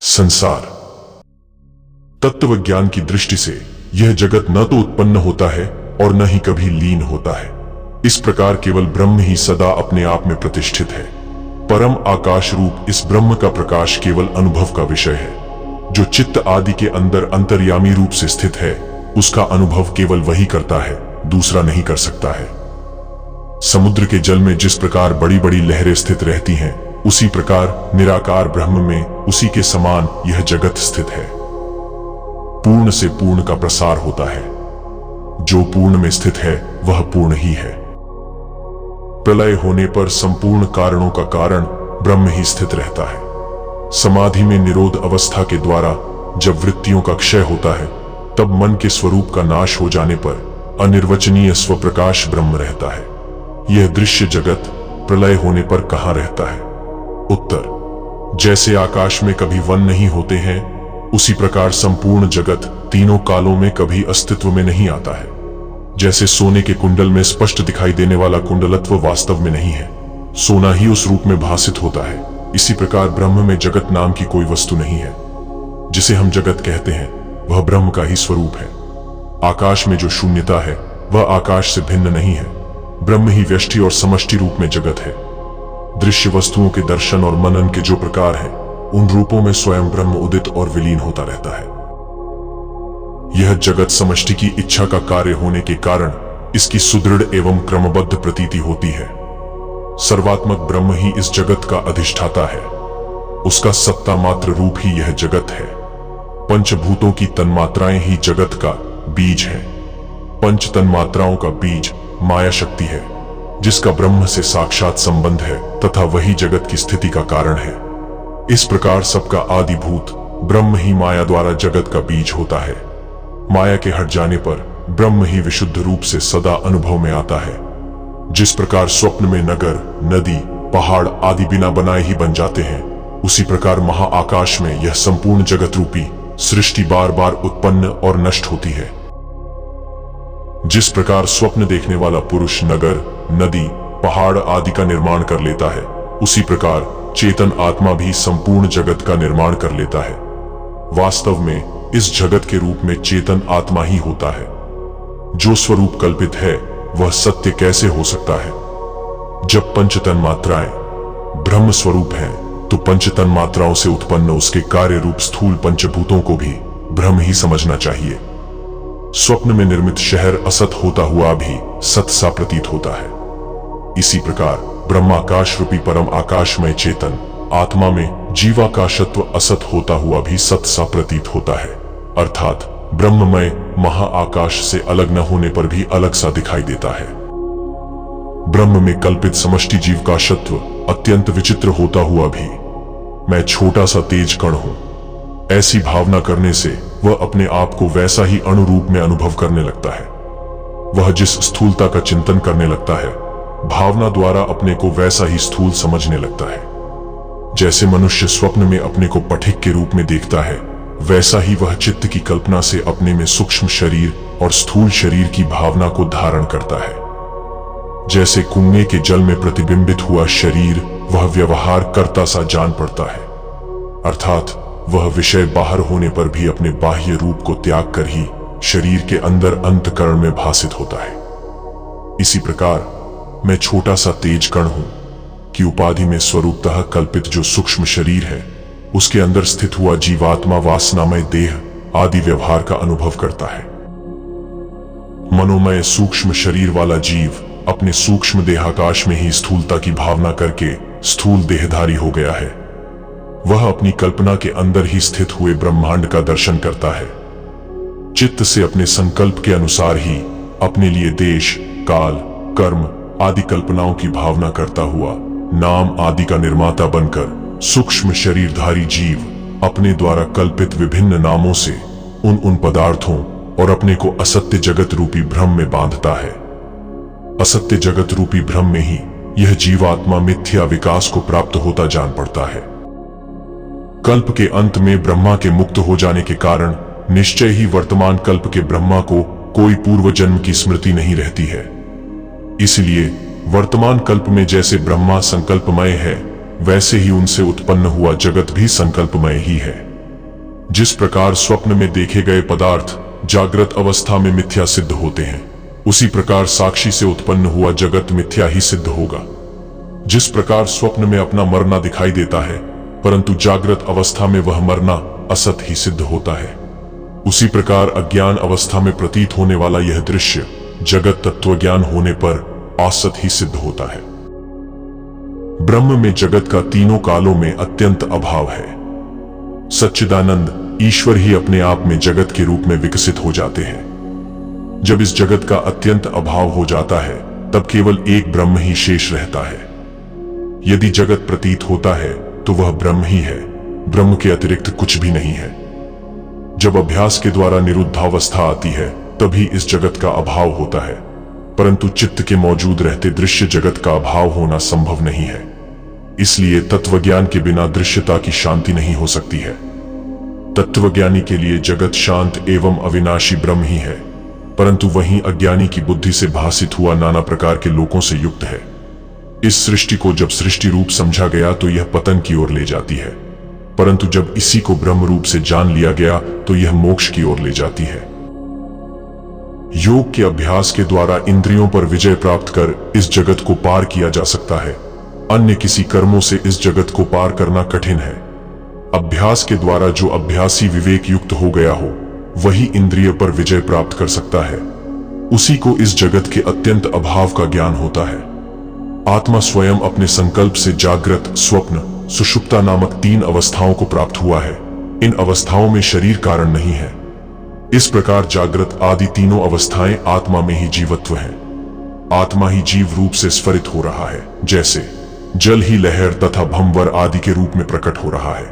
संसार। तत्व ज्ञान की दृष्टि से यह जगत न तो उत्पन्न होता है और न ही कभी लीन होता है। इस प्रकार केवल ब्रह्म ही सदा अपने आप में प्रतिष्ठित है। परम आकाश रूप इस ब्रह्म का प्रकाश केवल अनुभव का विषय है। जो चित्त आदि के अंदर अंतर्यामी रूप से स्थित है, उसका अनुभव केवल वही करता है, दूसरा नहीं कर सकता है। समुद्र के जल में जिस प्रकार बड़ी बड़ी लहरें स्थित रहती हैं, उसी प्रकार निराकार ब्रह्म में उसी के समान यह जगत स्थित है। पूर्ण से पूर्ण का प्रसार होता है। जो पूर्ण में स्थित है वह पूर्ण ही है। प्रलय होने पर संपूर्ण कारणों का कारण ब्रह्म ही स्थित रहता है। समाधि में निरोध अवस्था के द्वारा जब वृत्तियों का क्षय होता है, तब मन के स्वरूप का नाश हो जाने पर अनिर्वचनीय स्वप्रकाश ब्रह्म रहता है। यह दृश्य जगत प्रलय होने पर कहाँ रहता है? उत्तर: जैसे आकाश में कभी वन नहीं होते हैं, उसी प्रकार संपूर्ण जगत तीनों कालों में कभी अस्तित्व में नहीं आता है। जैसे सोने के कुंडल में स्पष्ट दिखाई देने वाला कुंडलत्व वास्तव में नहीं है, सोना ही उस रूप में भासित होता है, इसी प्रकार ब्रह्म में जगत नाम की कोई वस्तु नहीं है। जिसे हम जगत कहते हैं वह ब्रह्म का ही स्वरूप है। आकाश में जो शून्यता है वह आकाश से भिन्न नहीं है। ब्रह्म ही व्यष्टि और समष्टि रूप में जगत है। दृश्य वस्तुओं के दर्शन और मनन के जो प्रकार हैं, उन रूपों में स्वयं ब्रह्म उदित और विलीन होता रहता है। यह जगत समष्टि की इच्छा का कार्य होने के कारण इसकी सुदृढ़ एवं क्रमबद्ध प्रतीति होती है। सर्वात्मक ब्रह्म ही इस जगत का अधिष्ठाता है। उसका सत्ता मात्र रूप ही यह जगत है। पंचभूतों की तन्मात्राएं ही जगत का बीज है। पंच तन्मात्राओं का बीज माया शक्ति है, जिसका ब्रह्म से साक्षात संबंध है तथा वही जगत की स्थिति का कारण है। इस प्रकार सबका आदिभूत ब्रह्म ही माया द्वारा जगत का बीज होता है। माया के हट जाने पर ब्रह्म ही विशुद्ध रूप से सदा अनुभव में आता है। जिस प्रकार स्वप्न में नगर, नदी, पहाड़ आदि बिना बनाए ही बन जाते हैं, उसी प्रकार महाआकाश में यह संपूर्ण जगत रूपी सृष्टि बार बार उत्पन्न और नष्ट होती है। जिस प्रकार स्वप्न देखने वाला पुरुष नगर, नदी, पहाड़ आदि का निर्माण कर लेता है, उसी प्रकार चेतन आत्मा भी संपूर्ण जगत का निर्माण कर लेता है। वास्तव में इस जगत के रूप में चेतन आत्मा ही होता है। जो स्वरूप कल्पित है वह सत्य कैसे हो सकता है? जब पंच तन्मात्राएं ब्रह्म स्वरूप हैं, तो पंच तन्मात्राओं से उत्पन्न उसके कार्य रूप स्थूल पंचभूतों को भी ब्रह्म ही समझना चाहिए। स्वप्न में निर्मित शहर असत होता हुआ भी सत सा प्रतीत होता है। इसी प्रकार ब्रह्माकाश रूपी परम आकाशमय चेतन आत्मा में जीवाकाशत्व असत होता हुआ भी सत सा प्रतीत होता है। अर्थात ब्रह्ममय महाआकाश से अलग न होने पर भी अलग सा दिखाई देता है। ब्रह्म में कल्पित समष्टि जीवकाशत्व अत्यंत विचित्र होता हुआ भी मैं छोटा सा तेज कण हूं, ऐसी भावना करने से वह अपने आप को वैसा ही अणुरूप में अनुभव करने लगता है। वह जिस स्थूलता का चिंतन करने लगता है, भावना द्वारा अपने को वैसा ही स्थूल समझने लगता है। जैसे मनुष्य स्वप्न में अपने को पथिक के रूप में देखता है, वैसा ही वह चित्त की कल्पना से अपने में सूक्ष्म शरीर और स्थूल शरीर की भावना को धारण करता है। जैसे कुएं के जल में प्रतिबिंबित हुआ शरीर वह व्यवहार करता सा जान पड़ता है, अर्थात वह विषय बाहर होने पर भी अपने बाह्य रूप को त्याग कर ही शरीर के अंदर अंतःकरण में भासित होता है। इसी प्रकार मैं छोटा सा तेज कण हूं कि उपाधि में स्वरूपतः कल्पित जो सूक्ष्म शरीर है, उसके अंदर स्थित हुआ जीवात्मा वासनामय देह आदि व्यवहार का अनुभव करता है। मनोमय सूक्ष्म शरीर वाला जीव अपने सूक्ष्म देहाकाश में ही स्थूलता की भावना करके स्थूल देहधारी हो गया है। वह अपनी कल्पना के अंदर ही स्थित हुए ब्रह्मांड का दर्शन करता है। चित्त से अपने संकल्प के अनुसार ही अपने लिए देश, काल, कर्म आदि कल्पनाओं की भावना करता हुआ नाम आदि का निर्माता बनकर सूक्ष्म शरीरधारी जीव अपने द्वारा कल्पित विभिन्न नामों से उन पदार्थों और अपने को असत्य जगत रूपी भ्रम में बांधता है। असत्य जगत रूपी भ्रम में ही यह जीवात्मा मिथ्या विकास को प्राप्त होता जान पड़ता है। कल्प के अंत में ब्रह्मा के मुक्त हो जाने के कारण निश्चय ही वर्तमान कल्प के ब्रह्मा को कोई पूर्व जन्म की स्मृति नहीं रहती है। इसलिए वर्तमान कल्प में जैसे ब्रह्मा संकल्पमय है, वैसे ही उनसे उत्पन्न हुआ जगत भी संकल्पमय ही है। जिस प्रकार स्वप्न में देखे गए पदार्थ जागृत अवस्था में मिथ्या सिद्ध होते हैं, उसी प्रकार साक्षी से उत्पन्न हुआ जगत मिथ्या ही सिद्ध होगा। जिस प्रकार स्वप्न में अपना मरना दिखाई देता है, परंतु जागृत अवस्था में वह मरना असत ही सिद्ध होता है, उसी प्रकार अज्ञान अवस्था में प्रतीत होने वाला यह दृश्य जगत तत्वज्ञान होने पर असत ही सिद्ध होता है। ब्रह्म में जगत का तीनों कालों में अत्यंत अभाव है। सच्चिदानंद ईश्वर ही अपने आप में जगत के रूप में विकसित हो जाते हैं। जब इस जगत का अत्यंत अभाव हो जाता है, तब केवल एक ब्रह्म ही शेष रहता है। यदि जगत प्रतीत होता है तो वह ब्रह्म ही है, ब्रह्म के अतिरिक्त कुछ भी नहीं है। जब अभ्यास के द्वारा निरुद्धावस्था आती है, तभी इस जगत का अभाव होता है, परंतु चित्त के मौजूद रहते दृश्य जगत का अभाव होना संभव नहीं है। इसलिए तत्वज्ञान के बिना दृश्यता की शांति नहीं हो सकती है। तत्वज्ञानी के लिए जगत शांत एवं अविनाशी ब्रह्म ही है, परंतु वहीं अज्ञानी की बुद्धि से भासित हुआ नाना प्रकार के लोकों से युक्त है। इस सृष्टि को जब सृष्टि रूप समझा गया तो यह पतन की ओर ले जाती है, परंतु जब इसी को ब्रह्म रूप से जान लिया गया तो यह मोक्ष की ओर ले जाती है। योग के अभ्यास के द्वारा इंद्रियों पर विजय प्राप्त कर इस जगत को पार किया जा सकता है। अन्य किसी कर्मों से इस जगत को पार करना कठिन है। अभ्यास के द्वारा जो अभ्यासी विवेक युक्त हो गया हो, वही इंद्रिय पर विजय प्राप्त कर सकता है। उसी को इस जगत के अत्यंत अभाव का ज्ञान होता है। आत्मा स्वयं अपने संकल्प से जागृत, स्वप्न, सुषुप्ता नामक तीन अवस्थाओं को प्राप्त हुआ है। इन अवस्थाओं में शरीर कारण नहीं है। इस प्रकार जागृत आदि तीनों अवस्थाएं आत्मा में ही जीवत्व है। आत्मा ही जीव रूप से स्फुरित हो रहा है, जैसे जल ही लहर तथा भंवर आदि के रूप में प्रकट हो रहा है।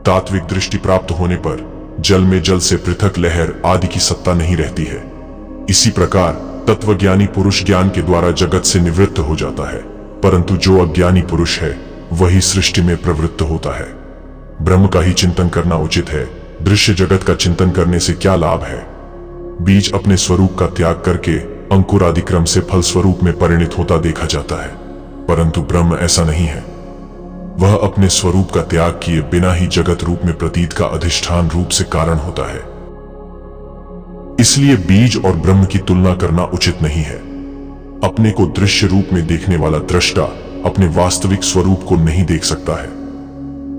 तात्विक दृष्टि प्राप्त होने पर जल में जल से पृथक लहर आदि की सत्ता नहीं रहती है। इसी प्रकार तत्वज्ञानी पुरुष ज्ञान के द्वारा जगत से निवृत्त हो जाता है, परंतु जो अज्ञानी पुरुष है वही सृष्टि में प्रवृत्त होता है। ब्रह्म का ही चिंतन करना उचित है। दृश्य जगत का चिंतन करने से क्या लाभ है? बीज अपने स्वरूप का त्याग करके अंकुर आदि क्रम से फल स्वरूप में परिणित होता देखा जाता है, परंतु ब्रह्म ऐसा नहीं है। वह अपने स्वरूप का त्याग किए बिना ही जगत रूप में प्रतीत का अधिष्ठान रूप से कारण होता है। इसलिए बीज और ब्रह्म की तुलना करना उचित नहीं है। अपने को दृश्य रूप में देखने वाला दृष्टा अपने वास्तविक स्वरूप को नहीं देख सकता है।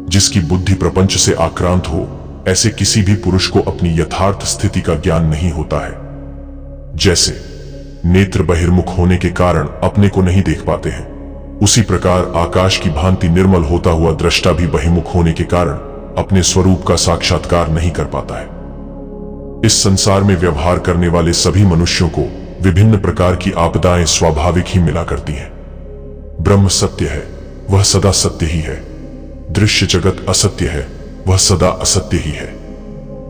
जिसकी बुद्धि प्रपंच से आक्रांत हो, ऐसे किसी भी पुरुष को अपनी यथार्थ स्थिति का ज्ञान नहीं होता है। जैसे नेत्र बहिर्मुख होने के कारण अपने को नहीं देख पाते हैं, उसी प्रकार आकाश की भांति निर्मल होता हुआ दृष्टा भी बहिर्मुख होने के कारण अपने स्वरूप का साक्षात्कार नहीं कर पाता है। इस संसार में व्यवहार करने वाले सभी मनुष्यों को विभिन्न प्रकार की आपदाएं स्वाभाविक ही मिला करती हैं। ब्रह्म सत्य है, वह सदा सत्य ही है। दृश्य जगत असत्य है, वह सदा असत्य ही है।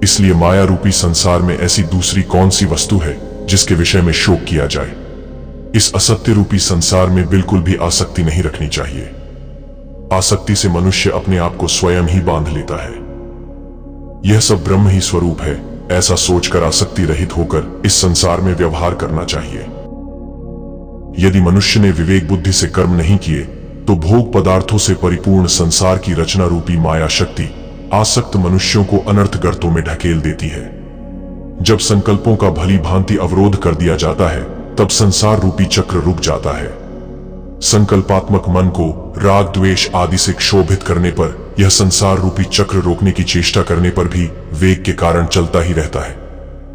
इसलिए माया रूपी संसार में ऐसी दूसरी कौन सी वस्तु है जिसके विषय में शोक किया जाए। इस असत्य रूपी संसार में बिल्कुल भी आसक्ति नहीं रखनी चाहिए। आसक्ति से मनुष्य अपने आप को स्वयं ही बांध लेता है। यह सब ब्रह्म ही स्वरूप है, ऐसा सोचकर आसक्ति रहित होकर इस संसार में व्यवहार करना चाहिए। यदि मनुष्य ने विवेक बुद्धि से कर्म नहीं किए तो भोग पदार्थों से परिपूर्ण संसार की रचना रूपी माया शक्ति आसक्त मनुष्यों को अनर्थ गर्तों में ढकेल देती है। जब संकल्पों का भली भांति अवरोध कर दिया जाता है, तब संसार रूपी चक्र रुक जाता है। संकल्पात्मक मन को राग द्वेष आदि से क्षोभित करने पर यह संसार रूपी चक्र रोकने की चेष्टा करने पर भी वेग के कारण चलता ही रहता है।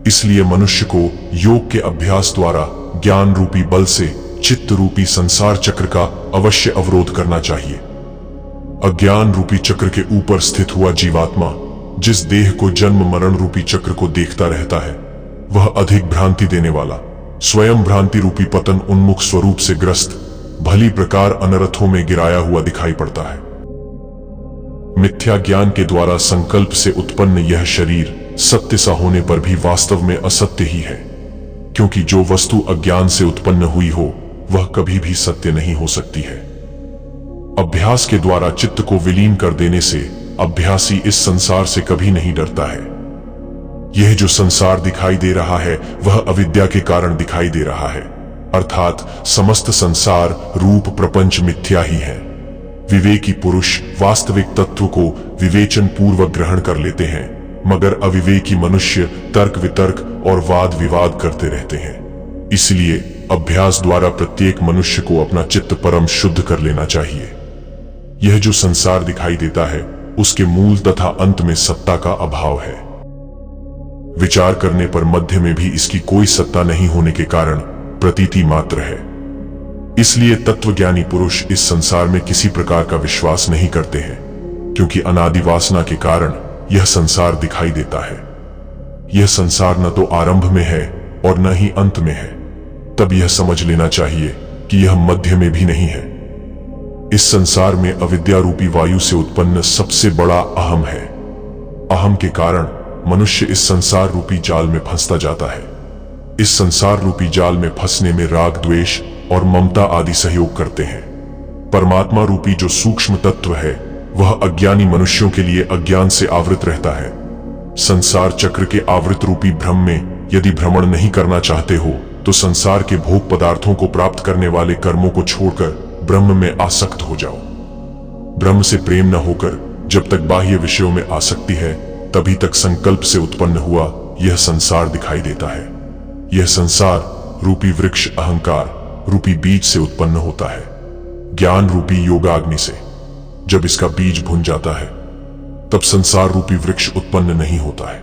इसलिए मनुष्य को योग के अभ्यास द्वारा ज्ञान रूपी बल से चित्त रूपी संसार चक्र का अवश्य अवरोध करना चाहिए। अज्ञान रूपी चक्र के ऊपर स्थित हुआ जीवात्मा जिस देह को जन्म मरण रूपी चक्र को देखता रहता है, वह अधिक भ्रांति देने वाला स्वयं भ्रांति रूपी पतन उन्मुख स्वरूप से ग्रस्त भली प्रकार अनर्थों में गिराया हुआ दिखाई पड़ता है। मिथ्या ज्ञान के द्वारा संकल्प से उत्पन्न यह शरीर सत्य सा होने पर भी वास्तव में असत्य ही है, क्योंकि जो वस्तु अज्ञान से उत्पन्न हुई हो वह कभी भी सत्य नहीं हो सकती है। अभ्यास के द्वारा चित्त को विलीन कर देने से अभ्यासी इस संसार से कभी नहीं डरता है। यह जो संसार दिखाई दे रहा है वह अविद्या के कारण दिखाई दे रहा है, अर्थात समस्त संसार रूप प्रपंच मिथ्या ही है। विवेकी पुरुष वास्तविक तत्व को विवेचन पूर्वक ग्रहण कर लेते हैं, मगर अविवेकी मनुष्य तर्क वितर्क और वाद विवाद करते रहते हैं। इसलिए अभ्यास द्वारा प्रत्येक मनुष्य को अपना चित्त परम शुद्ध कर लेना चाहिए। यह जो संसार दिखाई देता है उसके मूल तथा अंत में सत्ता का अभाव है। विचार करने पर मध्य में भी इसकी कोई सत्ता नहीं होने के कारण प्रतीति मात्र है। इसलिए तत्वज्ञानी पुरुष इस संसार में किसी प्रकार का विश्वास नहीं करते हैं, क्योंकि अनादि वासना के कारण यह संसार दिखाई देता है। यह संसार न तो आरंभ में है और न ही अंत में है। तब यह समझ लेना चाहिए कि यह मध्य में भी नहीं है। इस संसार में अविद्या रूपी वायु से उत्पन्न सबसे बड़ा अहम है। अहम के कारण मनुष्य इस संसार रूपी जाल में फंसता जाता है। इस संसार रूपी जाल में फंसने में राग द्वेष और ममता आदि सहयोग करते हैं। परमात्मा रूपी जो सूक्ष्म तत्व है वह अज्ञानी मनुष्यों के लिए अज्ञान से आवृत रहता है। संसार चक्र के आवृत रूपी भ्रम में यदि भ्रमण नहीं करना चाहते हो तो संसार के भोग पदार्थों को प्राप्त करने वाले कर्मों को छोड़कर ब्रह्म में आसक्त हो जाओ। ब्रह्म से प्रेम न होकर जब तक बाह्य विषयों में आसक्ति है तभी तक संकल्प से उत्पन्न हुआ यह संसार दिखाई देता है। यह संसार रूपी वृक्ष अहंकार रूपी बीज से उत्पन्न होता है, ज्ञान रूपी योगाग्नि से। जब इसका बीज भुन जाता है तब संसार रूपी वृक्ष उत्पन्न नहीं होता है।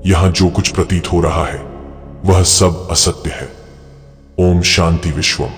यहां जो कुछ प्रतीत हो रहा है वह सब असत्य है। ओम शांति विश्वम।